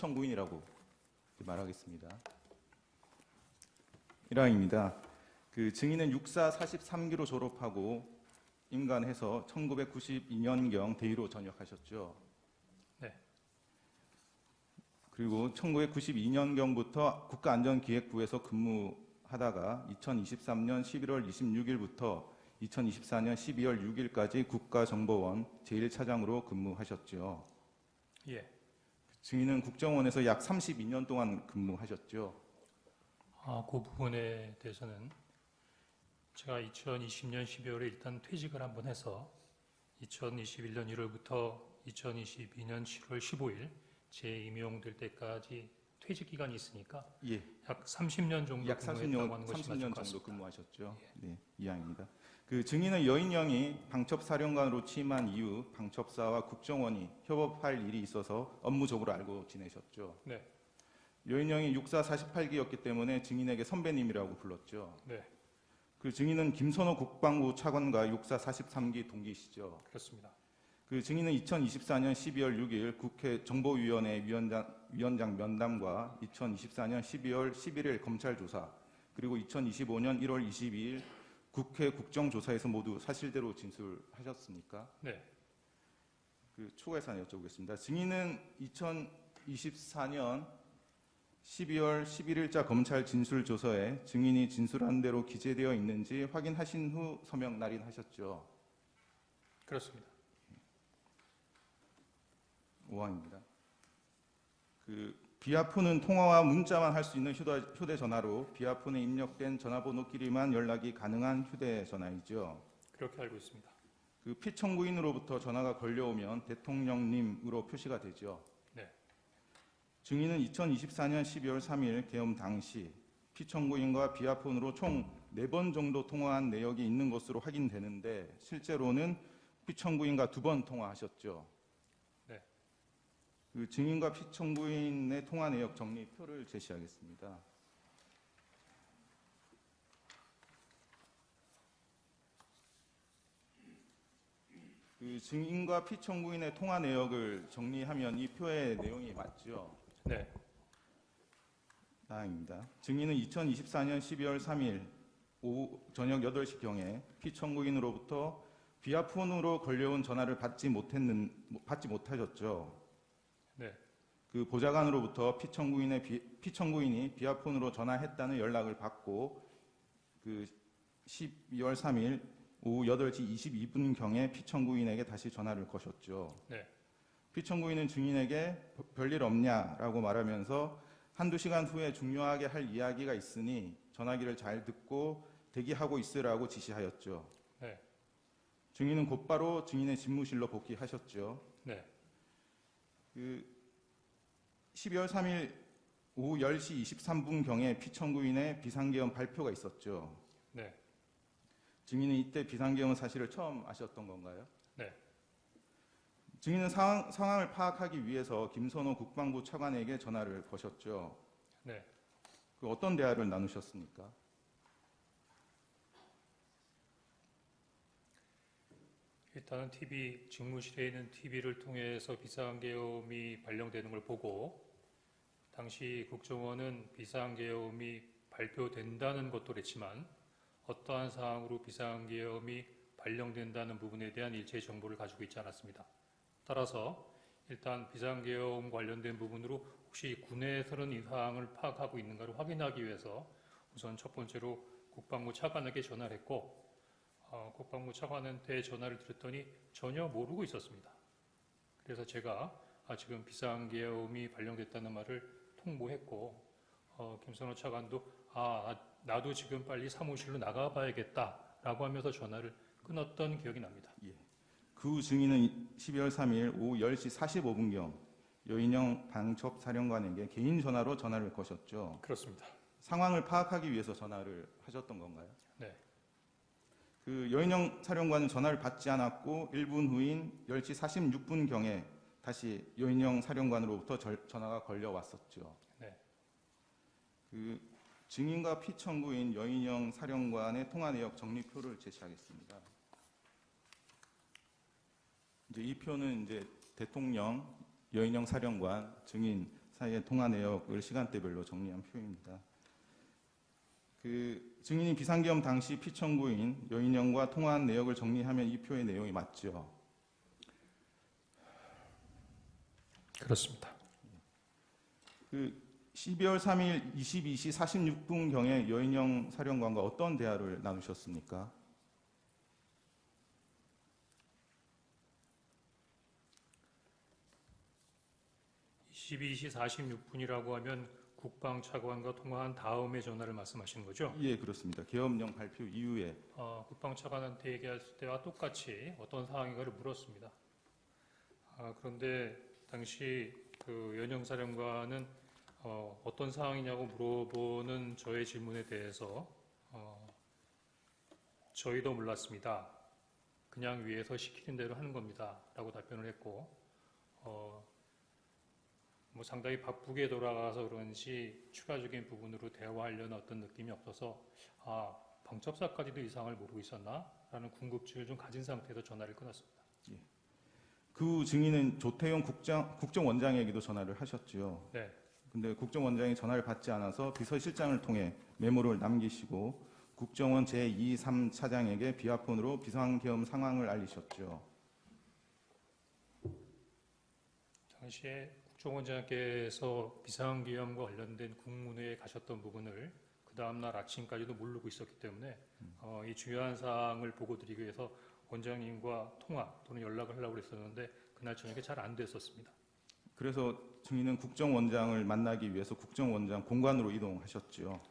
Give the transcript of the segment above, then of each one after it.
피청구인이라고 말하겠습니다. 1항입니다. 증인은 육사 43기로 졸업하고 임관해서 1992년경 대의로 전역하셨죠. 네. 그리고 1992년경부터 국가안전기획부에서 근무하다가 2023년 11월 26일부터 2024년 12월 6일까지 국가정보원 제1차장으로 근무하셨죠. 예. 증인은 국정원에서 약 32년 동안 근무하셨죠. 그 부분에 대해서는 제가 2020년 12월에 일단 퇴직을 한번 해서 2021년 1월부터 2022년 7월 15일 재임용될 때까지 퇴직 기간이 있으니까 예. 약 30년 정도 약 근무했다고 하는 것이 30년 맞을 것 정도 같습니다. 근무하셨죠. 네, 이항입니다. 증인은 여인영이 방첩사령관으로 취임한 이후 방첩사와 국정원이 협업할 일이 있어서 업무적으로 알고 지내셨죠. 네. 여인영이 육사 48기였기 때문에 증인에게 선배님이라고 불렀죠. 네. 증인은 김선호 국방부 차관과 육사 43기 동기시죠. 그렇습니다. 증인은 2024년 12월 6일 국회 정보위원회 위원장 면담과 2024년 12월 11일 검찰조사 그리고 2025년 1월 22일 국회 국정조사에서 모두 사실대로 진술하셨습니까? 네. 추가 사안 여쭤보겠습니다. 증인은 2024년 12월 11일자 검찰 진술조서에 증인이 진술한 대로 기재되어 있는지 확인하신 후 서명 날인하셨죠? 그렇습니다. 5항입니다. 비아폰은 통화와 문자만 할 수 있는 휴대전화로 비아폰에 입력된 전화번호끼리만 연락이 가능한 휴대전화이죠. 그렇게 알고 있습니다. 피청구인으로부터 전화가 걸려오면 대통령님으로 표시가 되죠. 네. 증인은 2024년 12월 3일 계엄 당시 피청구인과 비아폰으로 총 4번 정도 통화한 내역이 있는 것으로 확인되는데 실제로는 피청구인과 2번 통화하셨죠. 네. 증인과 피청구인의 통화 내역 정리표를 제시하겠습니다. 증인과 피청구인의 통화 내역을 정리하면 이 표의 내용이 맞죠? 네. 다행입니다. 증인은 2024년 12월 3일 오후 저녁 8시경에 피청구인으로부터 비아폰으로 걸려온 전화를 받지 못하셨죠. 네. 보좌관으로부터 피청구인이 비아폰으로 전화했다는 연락을 받고 12월 3일 오후 8시 22분경에 피청구인에게 다시 전화를 거셨죠. 네. 피청구인은 증인에게 별일 없냐라고 말하면서 한두 시간 후에 중요하게 할 이야기가 있으니 전화기를 잘 듣고 대기하고 있으라고 지시하였죠. 네. 증인은 곧바로 증인의 집무실로 복귀하셨죠. 네. 12월 3일 오후 10시 23분경에 피청구인의 비상계엄 발표가 있었죠. 네. 증인은 이때 비상계엄 사실을 처음 아셨던 건가요? 네. 증인은 상황을 파악하기 위해서 김선호 국방부 차관에게 전화를 거셨죠. 네. 어떤 대화를 나누셨습니까? 일단은 직무실에 있는 TV를 통해서 비상계엄이 발령되는 걸 보고 당시 국정원은 비상계엄이 발표된다는 것도 그랬지만 어떠한 사항으로 비상계엄이 발령된다는 부분에 대한 일체의 정보를 가지고 있지 않았습니다. 따라서 일단 비상계엄 관련된 부분으로 혹시 군에서는 이 사항을 파악하고 있는가를 확인하기 위해서 우선 첫 번째로 국방부 차관에게 전화를 했고 국방부 차관한테 전화를 드렸더니 전혀 모르고 있었습니다. 그래서 제가 지금 비상계엄이 발령됐다는 말을 통보했고 김선호 차관도 나도 지금 빨리 사무실로 나가봐야겠다라고 하면서 전화를 끊었던 기억이 납니다. 예. 그 증인은 12월 3일 오후 10시 45분경 여인영 방첩사령관에게 개인 전화로 전화를 거셨죠. 그렇습니다. 상황을 파악하기 위해서 전화를 하셨던 건가요? 네. 여인영 사령관은 전화를 받지 않았고 1분 후인 10시 46분경에 다시 여인영 사령관으로부터 전화가 걸려왔었죠. 네. 증인과 피청구인 여인영 사령관의 통화 내역 정리표를 제시하겠습니다. 이 표는 대통령, 여인영 사령관, 증인 사이의 통화 내역을 시간대별로 정리한 표입니다. 그 증인이 비상계엄 당시 피청구인 여인영과 통화한 내역을 정리하면 이 표의 내용이 맞죠. 그렇습니다. 그 12월 3일 22시 46분경에 여인영 사령관과 어떤 대화를 나누셨습니까? 22시 46분이라고 하면 국방차관과 통화한 다음에 전화를 말씀하시는 거죠? 예, 그렇습니다. 계엄령 발표 이후에. 국방차관한테 얘기했을 때와 똑같이 어떤 상황인가를 물었습니다. 그런데 당시 그 연영 사령관은 어떤 상황이냐고 물어보는 저의 질문에 대해서 저희도 몰랐습니다. 그냥 위에서 시키는 대로 하는 겁니다. 라고 답변을 했고 뭐 상당히 바쁘게 돌아가서 그런지 추가적인 부분으로 대화하려는 어떤 느낌이 없어서 방첩사까지도 이 상황을 모르고 있었나? 라는 궁금증을 좀 가진 상태에서 전화를 끊었습니다. 예. 그 증인은 조태용 국정원장에게도 전화를 하셨죠. 네. 근데 국정원장이 전화를 받지 않아서 비서실장을 통해 메모를 남기시고 국정원 제2, 3차장에게 비화폰으로 비상계엄 상황을 알리셨죠. 당시에 국정원장께서 비상계엄과 관련된 국무회에 가셨던 부분을 그 다음날 아침까지도 모르고 있었기 때문에 이 중요한 사항을 보고 드리기 위해서 원장님과 통화 또는 연락을 하려고 했었는데 그날 저녁에 잘 안 됐었습니다. 그래서 증인은 국정원장을 만나기 위해서 국정원장 공관으로 이동하셨죠.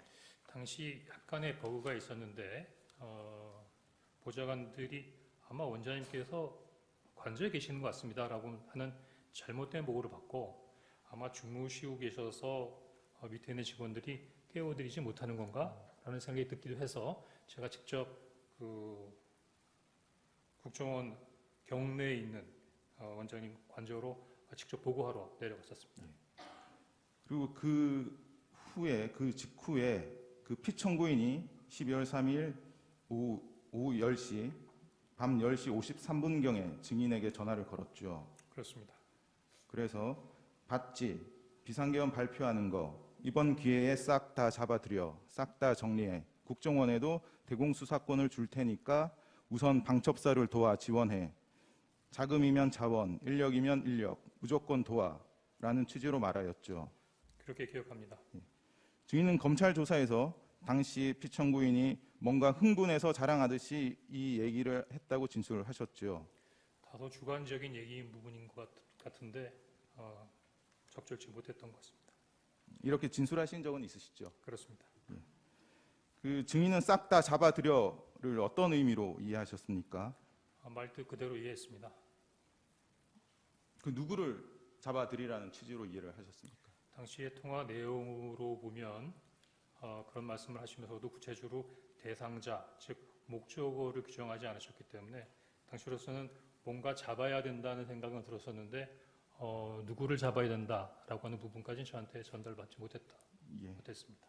당시 약간의 버그가 있었는데 보좌관들이 아마 원장님께서 관저에 계시는 것 같습니다라고 하는 잘못된 보고를 받고 아마 주무시고 계셔서 밑에 있는 직원들이 깨워드리지 못하는 건가라는 생각이 듣기도 해서 제가 직접 그 국정원 경내에 있는 원장님 관저로 직접 보고하러 내려갔었습니다. 그리고 그 직후에 그 피청구인이 12월 3일 오후 10시, 밤 10시 53분경에 증인에게 전화를 걸었죠. 그렇습니다. 그래서 봤지, 비상계엄 발표하는 거 이번 기회에 싹 다 잡아들여, 싹 다 정리해. 국정원에도 대공수사권을 줄 테니까 우선 방첩사를 도와 지원해. 자금이면 자원, 인력이면 인력, 무조건 도와. 라는 취지로 말하였죠. 그렇게 기억합니다. 증인은 검찰 조사에서 당시 피청구인이 뭔가 흥분해서 자랑하듯이 이 얘기를 했다고 진술을 하셨죠. 다소 주관적인 얘기인 부분인 것 같은데 적절치 못했던 것 같습니다. 이렇게 진술하신 적은 있으시죠? 그렇습니다. 그 증인은 싹 다 잡아들여를 어떤 의미로 이해하셨습니까? 말뜻 그대로 이해했습니다. 그 누구를 잡아들이라는 취지로 이해를 하셨습니까? 당시의 통화 내용으로 보면 그런 말씀을 하시면서도 구체적으로 대상자, 즉 목적어를 규정하지 않으셨기 때문에 당시로서는 뭔가 잡아야 된다는 생각은 들었었는데 누구를 잡아야 된다라고 하는 부분까지는 저한테 전달받지 못했습니다.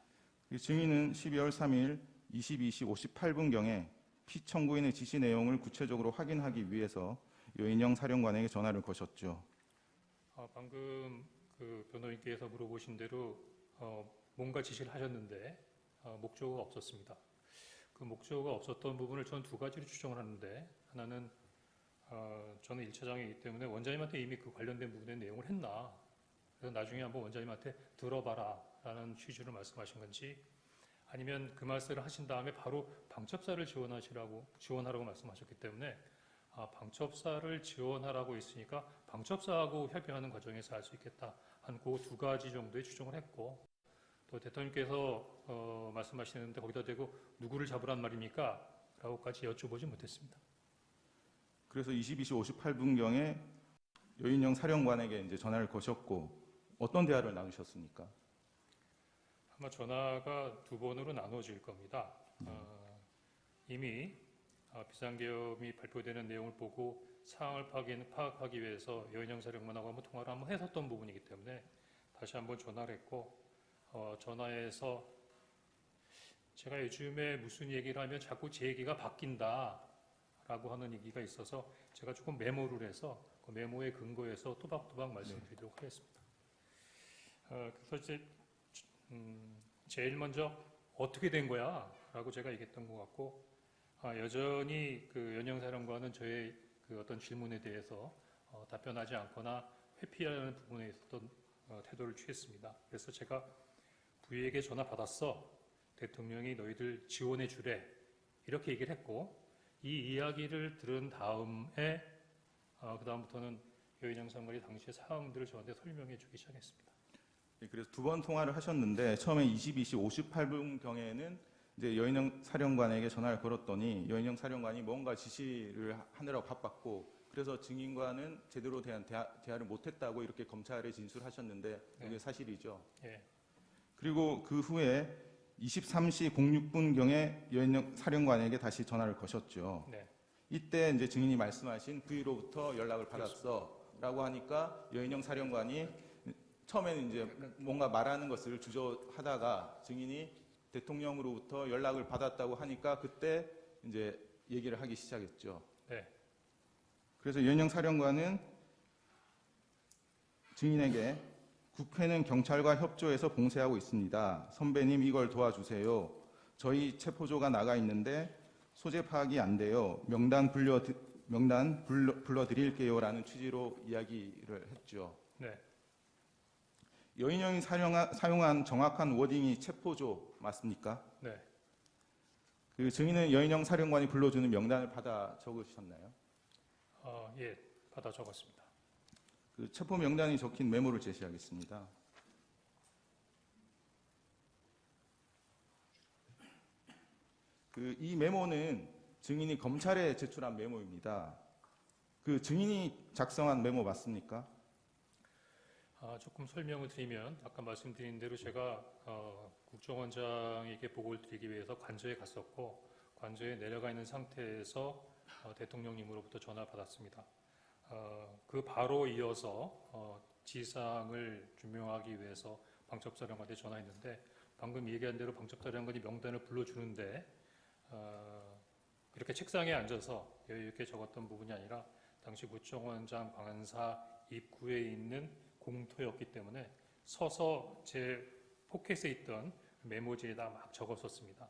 그 증인은 12월 3일 22시 58분경에 피청구인의 지시 내용을 구체적으로 확인하기 위해서 여인영 사령관에게 전화를 거셨죠. 방금 그 변호인께서 물어보신 대로 뭔가 지시를 하셨는데 목적어가 없었습니다. 그 목적어가 없었던 부분을 저는 두 가지로 추정을 하는데 하나는 저는 1차장이기 때문에 원장님한테 이미 그 관련된 부분의 내용을 했나 그래서 나중에 한번 원장님한테 들어봐라 라는 취지로 말씀하신 건지 아니면 그 말씀을 하신 다음에 바로 방첩사를 지원하라고 말씀하셨기 때문에 방첩사를 지원하라고 했으니까 방첩사하고 협의하는 과정에서 알 수 있겠다 한 그 두 가지 정도의 추정을 했고 또 대통령께서 말씀하시는데 거기다 대고 누구를 잡으란 말입니까? 라고까지 여쭤보지 못했습니다. 그래서 22시 58분경에 여인영 사령관에게 이제 전화를 거셨고 어떤 대화를 나누셨습니까? 아마 전화가 두 번으로 나눠질 겁니다. 이미 비상계엄이 발표되는 내용을 보고 상황을 파악하기 위해서 여인영 사령관하고 한번 통화를 한번 했었던 부분이기 때문에 다시 한번 전화를 했고 전화해서 제가 요즘에 무슨 얘기를 하면 자꾸 제 얘기가 바뀐다라고 하는 얘기가 있어서 제가 조금 메모를 해서 그 메모에 근거해서 또박또박 말씀드리도록 하겠습니다. 그래서 이제 제일 먼저 어떻게 된 거야? 라고 제가 얘기했던 것 같고, 여전히 그 연영사령관은 저의 그 어떤 질문에 대해서 답변하지 않거나 회피하는 부분에 있었던 태도를 취했습니다. 그래서 제가 부위에게 전화 받았어. 대통령이 너희들 지원해 주래. 이렇게 얘기를 했고, 이 이야기를 들은 다음에 그 다음부터는 여인영 장관이 당시의 상황들을 저한테 설명해 주기 시작했습니다. 네, 그래서 두 번 통화를 하셨는데 처음에 22시 58분경에는 이제 여인영 사령관에게 전화를 걸었더니 여인영 사령관이 뭔가 지시를 하느라고 바빴고 그래서 증인과는 제대로 대한 대화를 못했다고 이렇게 검찰에 진술하셨는데 이게 네. 사실이죠. 예. 그리고 그 후에 23시 06분경에 여인영 사령관에게 다시 전화를 거셨죠. 네. 이때 이제 증인이 말씀하신 V로부터 연락을 받았어라고 하니까 여인영 사령관이 처음에는 이제 뭔가 말하는 것을 주저하다가 증인이 대통령으로부터 연락을 받았다고 하니까 그때 이제 얘기를 하기 시작했죠. 네. 그래서 여인영 사령관은 증인에게 국회는 경찰과 협조해서 봉쇄하고 있습니다. 선배님 이걸 도와주세요. 저희 체포조가 나가 있는데 소재 파악이 안 돼요. 명단 불러드릴게요라는 취지로 이야기를 했죠. 네. 여인영이 사용한 정확한 워딩이 체포조 맞습니까? 네. 그 증인은 여인영 사령관이 불러주는 명단을 받아 적으셨나요? 예. 받아 적었습니다. 그 체포 명단이 적힌 메모를 제시하겠습니다. 이 메모는 증인이 검찰에 제출한 메모입니다. 그 증인이 작성한 메모 맞습니까? 조금 설명을 드리면 아까 말씀드린 대로 제가 국정원장에게 보고를 드리기 위해서 관저에 갔었고 관저에 내려가 있는 상태에서 대통령님으로부터 전화를 받았습니다. 그 바로 이어서 지상을 규명하기 위해서 방첩사령관한테 전화했는데 방금 얘기한 대로 방첩사령관이 명단을 불러주는데 이렇게 책상에 앉아서 여유 있게 적었던 부분이 아니라 당시 구청원장 방한사 입구에 있는 공터였기 때문에 서서 제 포켓에 있던 메모지에다 막 적었었습니다.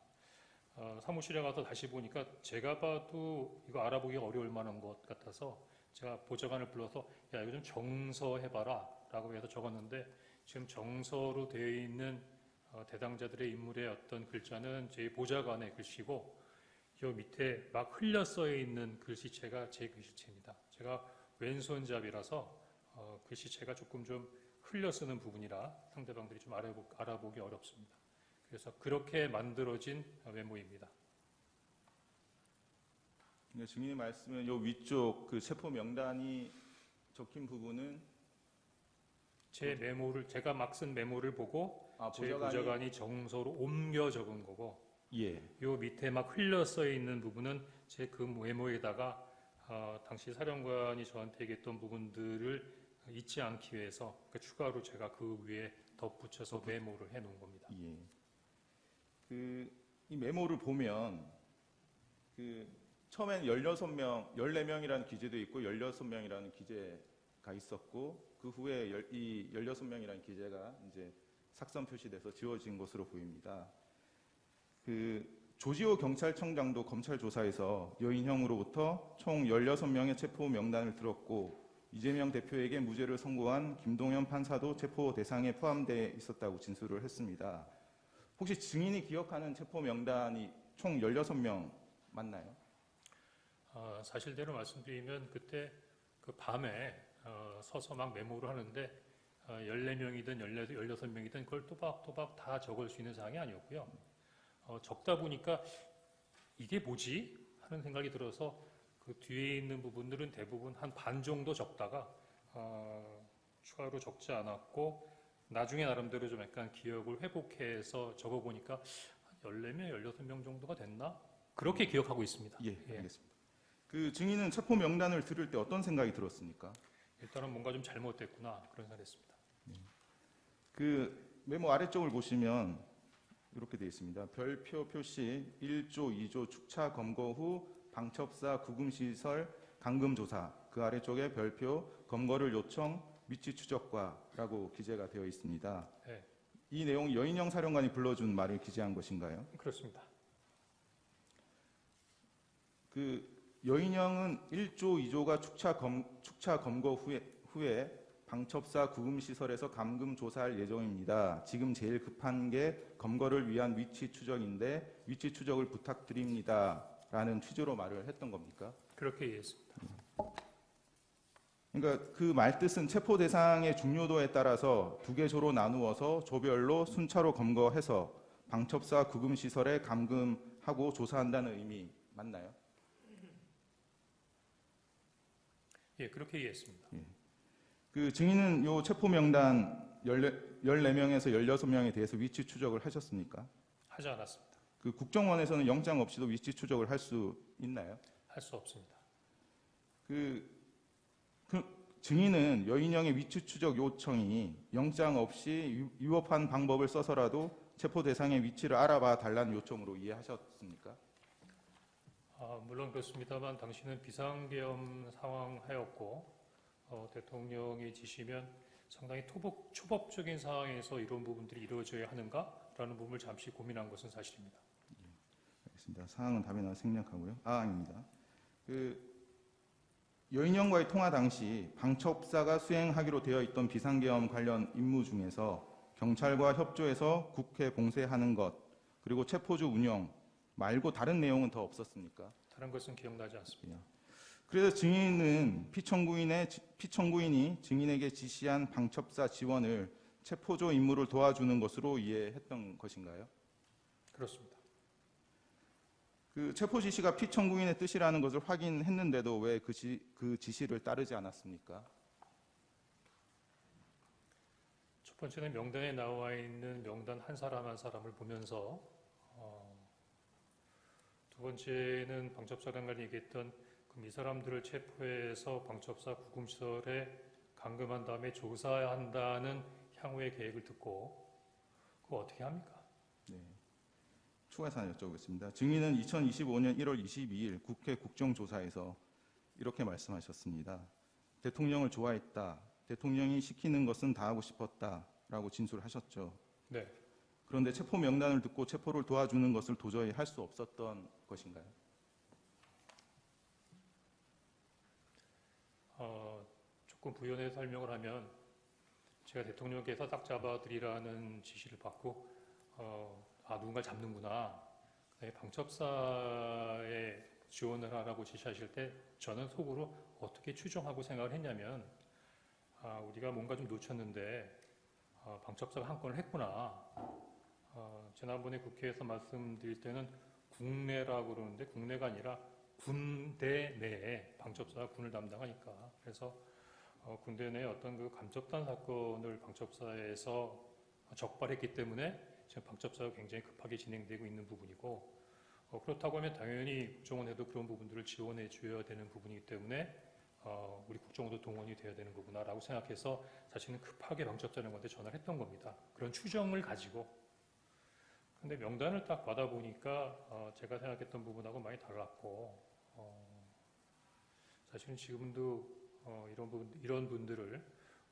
사무실에 가서 다시 보니까 제가 봐도 이거 알아보기 어려울 만한 것 같아서 제가 보좌관을 불러서 야 이거 좀 정서해봐라 라고 해서 적었는데 지금 정서로 되어 있는 대당자들의 인물의 어떤 글자는 제 보좌관의 글씨고 이 밑에 막 흘려 써 있는 글씨체가 제 글씨체입니다. 제가 왼손잡이라서 글씨체가 조금 좀 흘려 쓰는 부분이라 상대방들이 좀 알아보기 어렵습니다. 그래서 그렇게 만들어진 메모입니다. 증인이 말씀은 요 위쪽 그 체포 명단이 적힌 부분은 제 메모를 제가 막 쓴 메모를 보고 제 보좌관이 보좌관이 정서로 옮겨 적은 거고 예. 요 밑에 막 흘려 써 있는 부분은 제 그 메모에다가 당시 사령관이 저한테 얘기했던 부분들을 잊지 않기 위해서 추가로 제가 그 위에 덧붙여서 메모를 해놓은 겁니다. 예. 이 메모를 보면 처음엔 16명, 14명이라는 기재도 있고 16명이라는 기재가 있었고 그 후에 이 16명이라는 기재가 이제 삭선 표시돼서 지워진 것으로 보입니다. 조지호 경찰청장도 검찰 조사에서 여인형으로부터 총 16명의 체포 명단을 들었고 이재명 대표에게 무죄를 선고한 김동연 판사도 체포 대상에 포함되어 있었다고 진술을 했습니다. 혹시 증인이 기억하는 체포 명단이 총 16명 맞나요? 사실대로 말씀드리면 그때 그 밤에 서서 막 메모를 하는데 14명이든 16명이든 그걸 또박또박 다 적을 수 있는 상황이 아니었고요. 적다 보니까 이게 뭐지? 하는 생각이 들어서 그 뒤에 있는 부분들은 대부분 한 반 정도 적다가 추가로 적지 않았고 나중에 나름대로 좀 약간 기억을 회복해서 적어보니까 한 14명, 16명 정도가 됐나? 그렇게 기억하고 있습니다. 예, 알겠습니다. 그 증인은 체포 명단을 들을 때 어떤 생각이 들었습니까? 일단은 뭔가 좀 잘못됐구나 그런 생각을 했습니다. 그 메모 아래쪽을 보시면 이렇게 되어 있습니다. 별표 표시 1조, 2조 축차 검거 후 방첩사 구금시설 감금조사 그 아래쪽에 별표 검거를 요청 위치 추적과라고 기재가 되어 있습니다. 네, 이 내용 여인영 사령관이 불러준 말을 기재한 것인가요? 그렇습니다. 그 여인영은 1조, 2조가 축차 검거 후에 방첩사 구금 시설에서 감금 조사할 예정입니다. 지금 제일 급한 게 검거를 위한 위치 추적인데 위치 추적을 부탁드립니다라는 취지로 말을 했던 겁니까? 그렇게 이해했습니다. 그러니까 그 말 뜻은 체포 대상의 중요도에 따라서 두 개 조로 나누어서 조별로 순차로 검거해서 방첩사 구금 시설에 감금하고 조사한다는 의미 맞나요? 예, 그렇게 이해했습니다. 그 증인은 요 체포 명단 14명에서 16명에 대해서 위치 추적을 하셨습니까? 하지 않았습니다. 그 국정원에서는 영장 없이도 위치 추적을 할 수 있나요? 할 수 없습니다. 그 증인은 여인영의 위치 추적 요청이 영장 없이 위법한 방법을 써서라도 체포 대상의 위치를 알아봐 달라는 요청으로 이해하셨습니까? 물론 그렇습니다만 당시는 비상계엄 상황하였고 대통령이 지시면 상당히 초법적인 상황에서 이런 부분들이 이루어져야 하는가라는 부분을 잠시 고민한 것은 사실입니다. 알겠습니다. 사항은 답변은 생략하고요. 아닙니다. 그 여인영과의 통화 당시 방첩사가 수행하기로 되어 있던 비상계엄 관련 임무 중에서 경찰과 협조해서 국회 봉쇄하는 것 그리고 체포주 운영 말고 다른 내용은 더 없었습니까? 다른 것은 기억나지 않습니다. 그래서 증인은 피청구인이 증인에게 지시한 방첩사 지원을 체포조 임무를 도와주는 것으로 이해했던 것인가요? 그렇습니다. 그 체포 지시가 피청구인의 뜻이라는 것을 확인했는데도 왜 그 지시를 따르지 않았습니까? 첫 번째는 명단에 나와 있는 명단 한 사람 한 사람을 보면서 두 번째는 방첩사관관이 얘기했던 그럼 이 사람들을 체포해서 방첩사 구금시설에 감금한 다음에 조사한다는 향후의 계획을 듣고 그거 어떻게 합니까? 네. 추가해서 하나 여쭤보겠습니다. 증인은 2025년 1월 22일 국회 국정조사에서 이렇게 말씀하셨습니다. 대통령을 좋아했다. 대통령이 시키는 것은 다 하고 싶었다. 라고 진술하셨죠. 네. 그런데 체포 명단을 듣고 체포를 도와주는 것을 도저히 할 수 없었던 것인가요? 조금 부연해서 설명을 하면 제가 대통령께서 딱 잡아드리라는 지시를 받고 누군가 잡는구나. 방첩사에 지원을 하라고 지시하실 때 저는 속으로 어떻게 추정하고 생각을 했냐면 우리가 뭔가 좀 놓쳤는데 방첩사가 한 건을 했구나. 지난번에 국회에서 말씀드릴 때는 국내라고 그러는데 국내가 아니라 군대 내에 방첩사가 군을 담당하니까 그래서 군대 내에 어떤 그 감첩단 사건을 방첩사에서 적발했기 때문에 지금 방첩사가 굉장히 급하게 진행되고 있는 부분이고 그렇다고 하면 당연히 국정원에도 그런 부분들을 지원해 줘야 되는 부분이기 때문에 우리 국정원도 동원이 돼야 되는 거구나라고 생각해서 사실은 급하게 방첩사령관한테 전화를 했던 겁니다. 그런 추정을 가지고. 근데 명단을 딱 받아보니까 제가 생각했던 부분하고 많이 달랐고 사실은 지금도 이런 분들을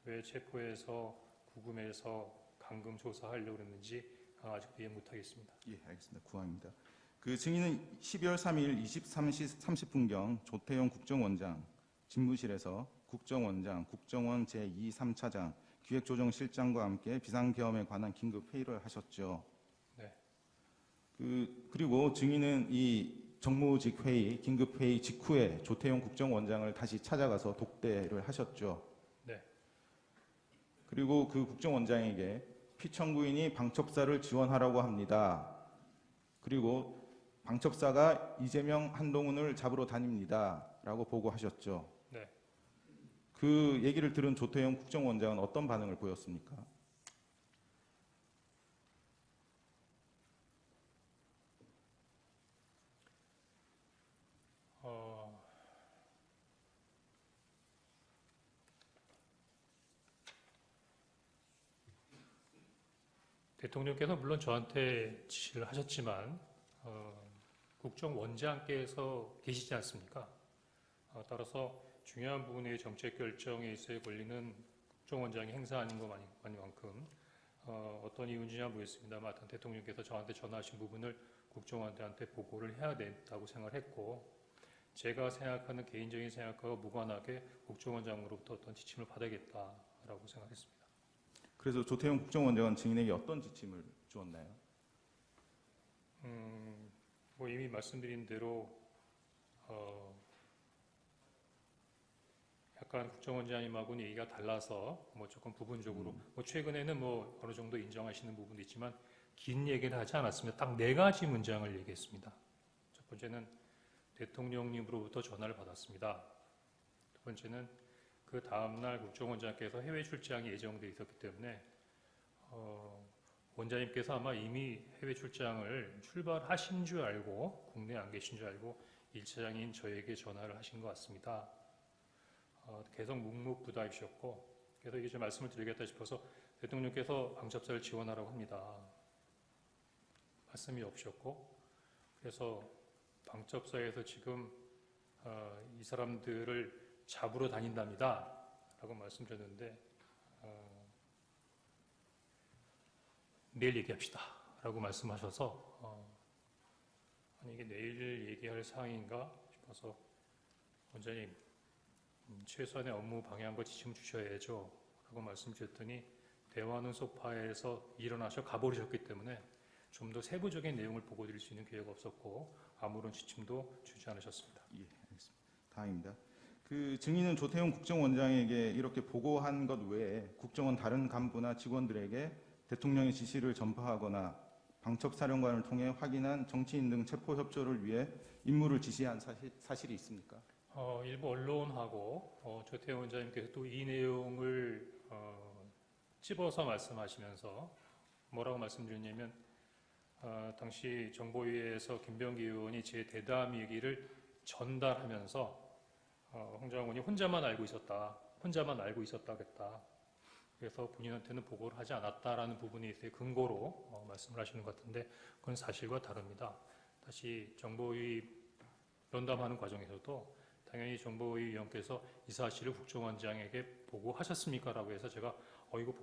왜 체포해서 구금해서 감금 조사하려고 그랬는지 아직도 이해 못하겠습니다. 예, 알겠습니다. 구항입니다. 그 증인은 12월 3일 23시 30분경 조태용 국정원장 집무실에서 국정원장, 국정원 제2, 3차장, 기획조정실장과 함께 비상계엄에 관한 긴급 회의를 하셨죠. 네. 그리고 증인은 이 정무직 회의, 긴급 회의 직후에 조태용 국정원장을 다시 찾아가서 독대를 하셨죠. 네. 그리고 그 국정원장에게 피청구인이 방첩사를 지원하라고 합니다. 그리고 방첩사가 이재명, 한동훈을 잡으러 다닙니다. 라고 보고하셨죠. 네. 그 얘기를 들은 조태용 국정원장은 어떤 반응을 보였습니까? 대통령께서 물론 저한테 지시를 하셨지만 국정원장께서 계시지 않습니까? 따라서 중요한 부분의 정책 결정에 있어야 권리는 국정원장이 행사하는 것만큼 어떤 이유인지는 모르겠습니다만 하여튼 대통령께서 저한테 전화하신 부분을 국정원한테 보고를 해야 된다고 생각을 했고 제가 생각하는 개인적인 생각과 무관하게 국정원장으로부터 어떤 지침을 받아야겠다라고 생각했습니다. 그래서 조태용 국정원장은 증인에게 어떤 지침을 주었나요? 뭐 이미 말씀드린 대로 약간 국정원장님하고는 얘기가 달라서 뭐 조금 부분적으로 뭐 최근에는 뭐 어느 정도 인정하시는 부분도 있지만 긴 얘기를 하지 않았습니다. 딱 4가지 문장을 얘기했습니다. 첫 번째는 대통령님으로부터 전화를 받았습니다. 두 번째는 그 다음날 국정원장께서 해외 출장이 예정되어 있었기 때문에 원장님께서 아마 이미 해외 출장을 출발하신 줄 알고 국내에 안 계신 줄 알고 1차장인 저에게 전화를 하신 것 같습니다. 계속 묵묵부답이셨고 그래서 이게 좀 말씀을 드리겠다 싶어서 대통령께서 방첩사를 지원하라고 합니다. 말씀이 없으셨고 그래서 방첩사에서 지금 이 사람들을 잡으러 다닌답니다 라고 말씀드렸는데 내일 얘기합시다 라고 말씀하셔서 아니 이게 내일 얘기할 사항인가 싶어서 원장님 최소한의 업무 방향과 지침을 주셔야죠 라고 말씀드렸더니 대화하는 소파에서 일어나셔 가버리셨기 때문에 좀 더 세부적인 내용을 보고 드릴 수 있는 기회가 없었고 아무런 지침도 주지 않으셨습니다. 예, 알겠습니다. 다행입니다. 그 증인은 조태용 국정원장에게 이렇게 보고한 것 외에 국정원 다른 간부나 직원들에게 대통령의 지시를 전파하거나 방첩사령관을 통해 확인한 정치인 등 체포 협조를 위해 임무를 지시한 사실이 있습니까? 일부 언론하고 조태용 원장님께서 또 이 내용을 찝어서 말씀하시면서 뭐라고 말씀드렸냐면 당시 정보위에서 김병기 의원이 제 대담 얘기를 전달하면서 홍 장관이 혼자만 알고 있었다겠다. 그래서 본인한테는 보고를 하지 않았다라는 부분에 있어서 근거로 말씀을 하시는 것 같은데 그건 사실과 다릅니다. 다시 정보위 면담하는 과정에서도 당연히 정보위 위원께서 이 사실을 국정원장에게 보고하셨습니까? 라고 해서 제가 이거